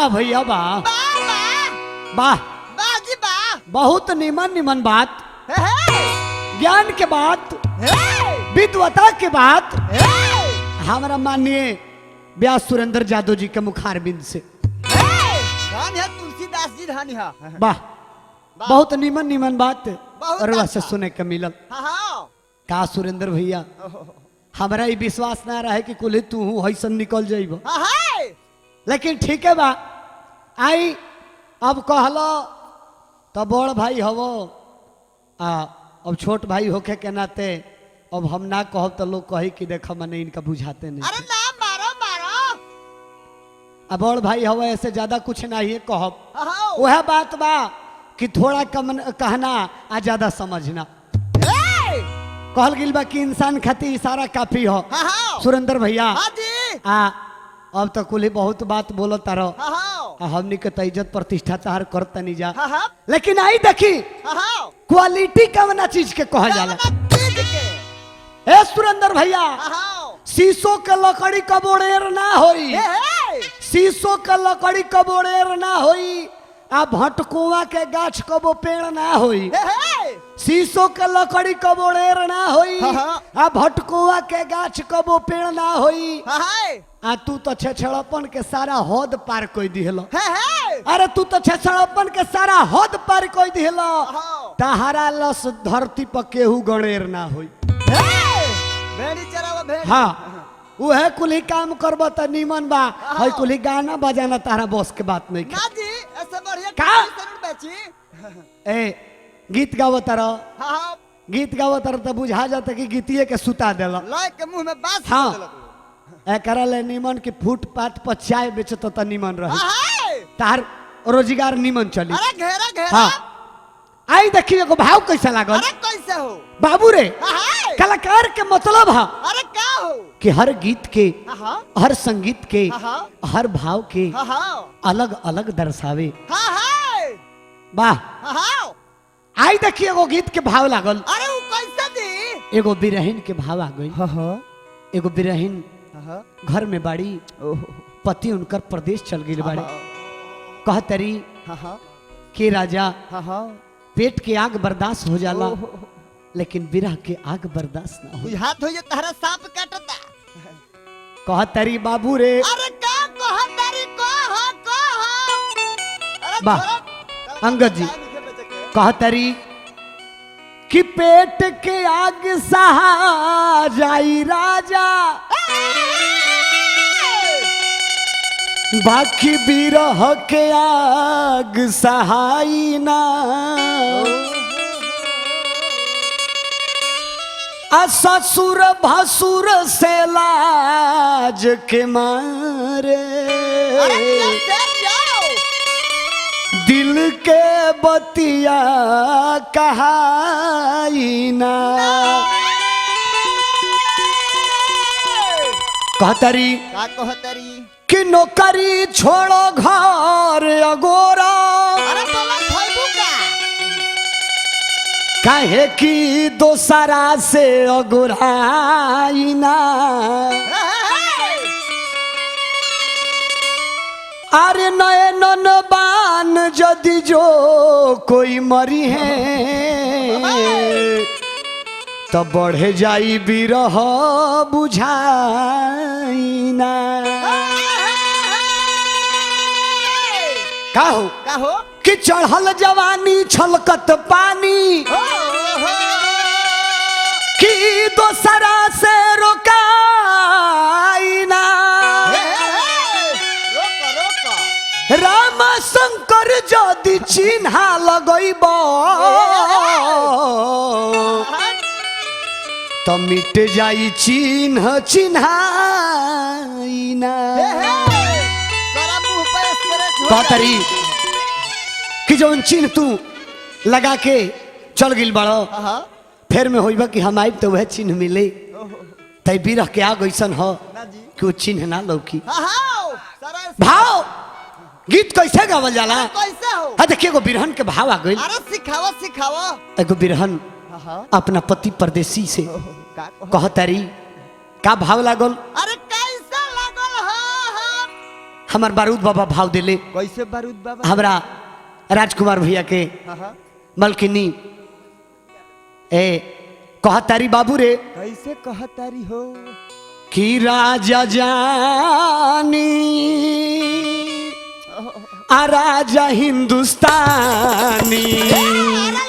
वाह भैया वाह वाह जी वाह। बहुत निमन निमन बात, ज्ञान के बात, हे विद्वता के बात हे हमारा माननीय व्यास सुरेंद्र यादव जी के मुखारबिंद से। धन है तुलसीदास जी, धन है। वाह बहुत निमन निमन बात बहुत और से अच्छा। सुने के मिलल। हाँ का सुरेंद्र भैया हमारा ये विश्वास ना रहे कि कुल तू हैसन निकल जाइब, हाँ लेकिन ठीक है बा आई अब कहलो तो बड़ भाई हवो अब छोट भाई होके के नाते अब हम ना कहब तो लोग कही कि देखा मने इनका बुझाते नहीं। अरे ना मारो मारो। अब बड़ भाई हवो ऐसे ज्यादा कुछ नहीं कहब, हाँ वह बात बा कि थोड़ा कम कहना आ ज्यादा समझना। कहल गिल बा कि इंसान खातिर इशारा काफी हो। हाँ सुरेंद्र भैया हाँ जी अब तो कुल बहुत बात बोलो तारो, हाँ हमनी के तो इज्जत प्रतिष्ठा तार करता नहीं जा, हाँ लेकिन आई देखी हाँ क्वालिटी कवना चीज के कहा जाला। ए सुरेंद्र भैया हाँ शीशो के लकड़ी कबोड़ेर ना होई, शीशो के लकड़ी कबोड़ेर ना होई, आ भटकुआ के गाछ कबो पेड़ ना होई। शीशो के लकड़ी कबोड़ेर ना होई, आ भटकुआ के गाछ कबो पेड़ ना होई। आ तू तो छेछड़पन के सारा हद पार कोई दिहलो। अरे तू तो छेछड़पन के सारा हद पार कोई दिहलो, तहारा लस धरती पर केहू गणेर ना होई। हाँ वह कुली काम करब त नीमन बा, है कुली गाना बजाना तारा बस के बात नहीं ना जी ऐसे बढ़िया का? बेची। ए गीत गावो तारा, हाँ गीत गावो तारा तो बुझा जाता कि गीतिए के सुता देला। लय के मुंह में बांस हाँ। देलक। एकरा ले नीमन की फुटपाथ पर चाय बेचत त नीमन रही, हाँ तार रोजगार नीमन चली। अरे घेरा घेरा। हाँ आई देखी एगो भाव कैसा लागल। अरे कैसे हो? बाबू रे हाँ कलाकार के मतलब है अरे क्या हो? कि हर गीत के हाँ हर संगीत के हाँ हर भाव के हाँ अलग अलग दर्शावे। हाँ वाह हाँ आई देखिए एगो गीत के भाव लागल, अरे वो कैसे दी? एगो बिरहिन के भाव आ गई। एगो बिरहिन घर में बाड़ी, पति उनकर प्रदेश चल गई बाड़ी, कहतरी के राजा पेट के आग बर्दाश्त हो जाला लेकिन बिरह के आग बर्दाश्त ना हो। हाथ हो ये तारा सांप काटता। कहतरी बाबू रे अरे का कहतारी कह अरे वाह, छोड़ा। अंगद जी कहतरी कि पेट के आग सहा जाई राजा, बाकी बिरह के आग सहाई ना। आ ससुर भसुर से लाज के मारे दिल के बतिया कहाई ना। कहतरी का कहतारी? कि नौकरी छोड़ो घर अगोरा, अरे बोला भइबू का? काहे कि दोसरा से अगुराई ना। अरे नए नन बान यदि जो कोई मरी है तो बढ़े जाई बिरह बुझाई ना। का हो का हो? कि चढ़ल जवानी छलकत पानी, कि दोसरा से रोकाई ना। राम शंकर जदि चिन्हा लगैब तो मिट जाई चिन्ह चिन्हाई ना। कहतरी कि जौन चिन्ह तू लगा के चल गिल बड़ो फेर में होइबा कि हम आइब तो वह चिन्ह मिले, तै बिरह के आग ऐसन हो कि वो चिन्ह ना लौकी। भाव गीत कैसे गावल जाला? कैसे हो? हाँ देखिए एगो बिरहन के भाव आ गई। अरे सिखावा सिखावा। एगो बिरहन अपना पति परदेसी से कहतरी का भाव लागल? अरे कैसा लागल? हमार बारूद बाबा भाव दिले कैसे बारूद बाबा हमरा राजकुमार भैया के हाँ। मलकिनी ए कहतारी बाबू रे कैसे कहतारी हो कि राजा जानी आ राजा हिंदुस्तानी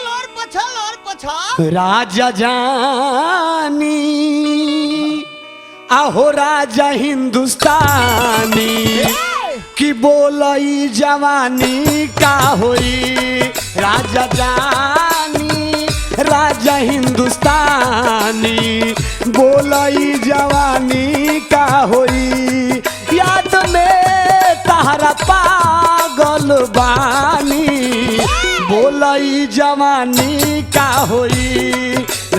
लोर पछा राजा जानी आहो राजा हिंदुस्तानी कि बोलई जवानी का होई राजा जानी राजा हिंदुस्तानी बोलई जवानी का होई याद में तहरा पागल बानी बोलई जवानी का होई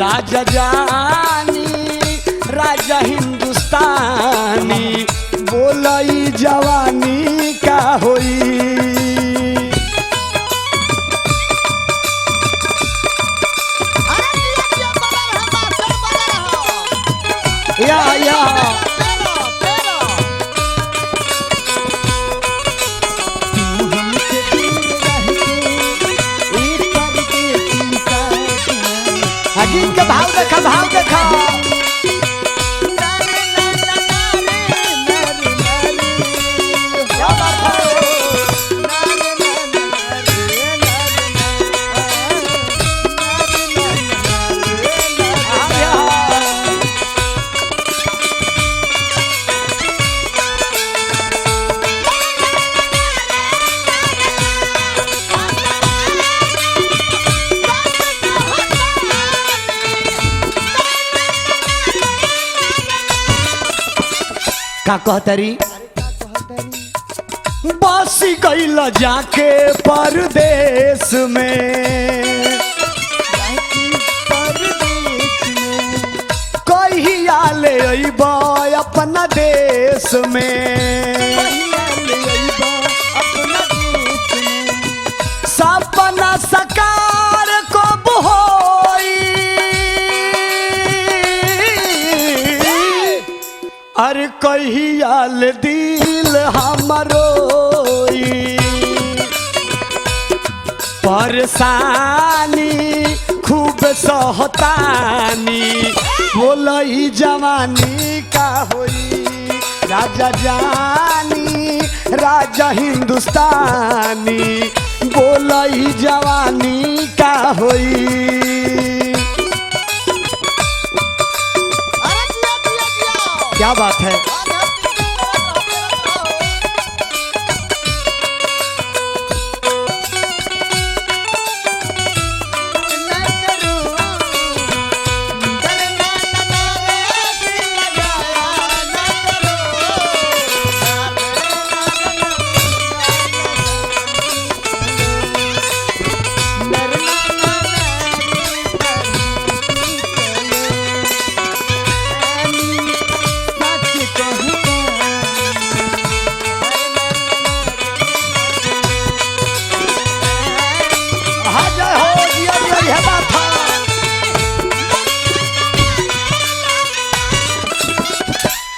राजा जानी राजा हिंदुस्तानी बोलई जवानी का होई या अगिन के भाव देखा का कहतरी बसी गईल जाके परदेश में कहिया ले अइबा अपना देश में सपना सकार कब होई अरे कहियाल दिल हमरो परेशानी खूब सहतानी बोलई जवानी का होई राजा जानी राजा हिंदुस्तानी बोलई जवानी का होई क्या बात है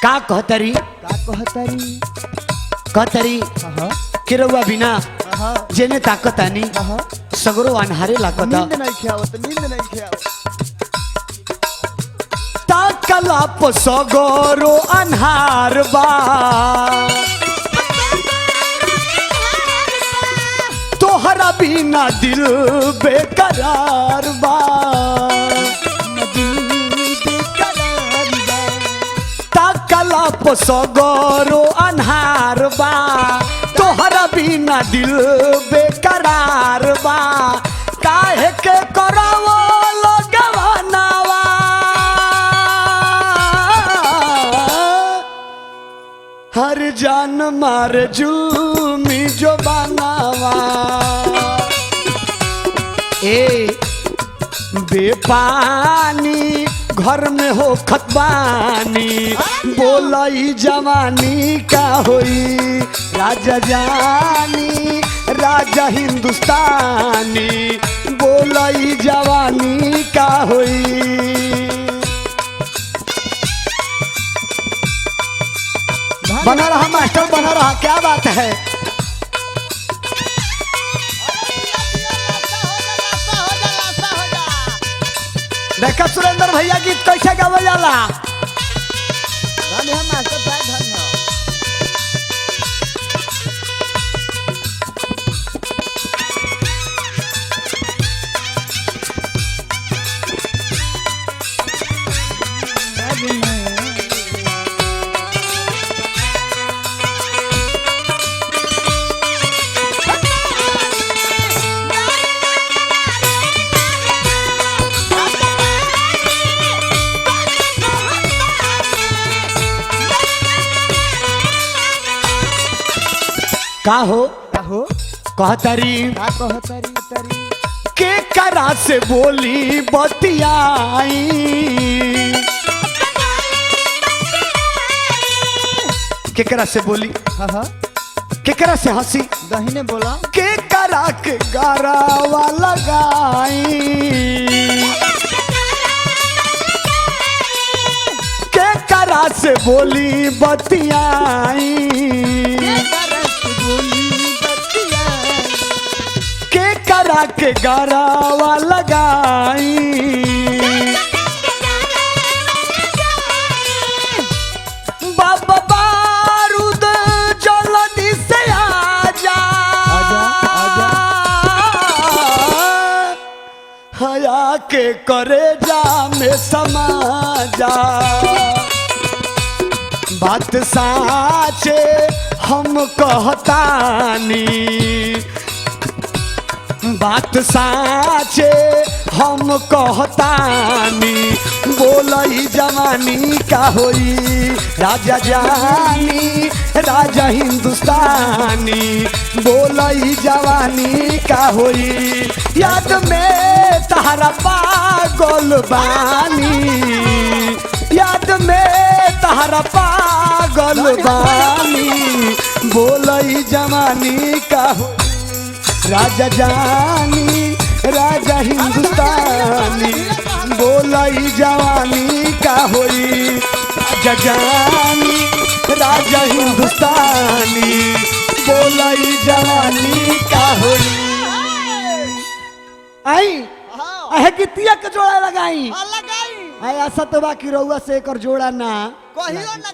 का कहतरी किरौआ बिना जेने ताकतानी सगरो अनहारे लागता ताकला प सगरो अनहार बा तोहरा बिना दिल बेकरार बा सगरो अन्हार बा तोहरा बिना दिल बेकरार बा काहे के करावो लगवानावा हर जान मार जुल्मी जो बनावा ए बेपानी घर में हो खतबानी बोलई जवानी का होई राजा जानी राजा हिंदुस्तानी बोलई जवानी का होई बना रहा मास्टर, बना रहा, क्या बात है। देखा सुरेंद्र भैया गीत कैसे गावल जाला। का हो कहतरी के करा से बोली बतियाई, केकरा से बोली, केकरा से हंसी, दहीने बोला के करा के गारावा लगाई, के करा से बोली बतियाई, के करा के गारावा लगाई। बाबा बारूद जल्दी से आजा, हया के करे जा में समा जा, बात साचे हम कहतानी, बात साचे हम कहतानी, बोलई जवानी का होई राजा जानी राजा हिंदुस्तानी, बोलई जवानी का होई याद में तहरा पागल बानी, याद में तहरा पागल बानी, बोलई जवानी का होई राजा जानी राजा हिंदुस्तानी, बोलई जवानी का होई राजा जानी राजा हिंदुस्तानी, बोलई जवानी का होई। आई अहे गीतिया के जोड़ा लगाई, लगाई ऐसा तो बाकी रहुआ से एक जोड़ा ना कहियो ना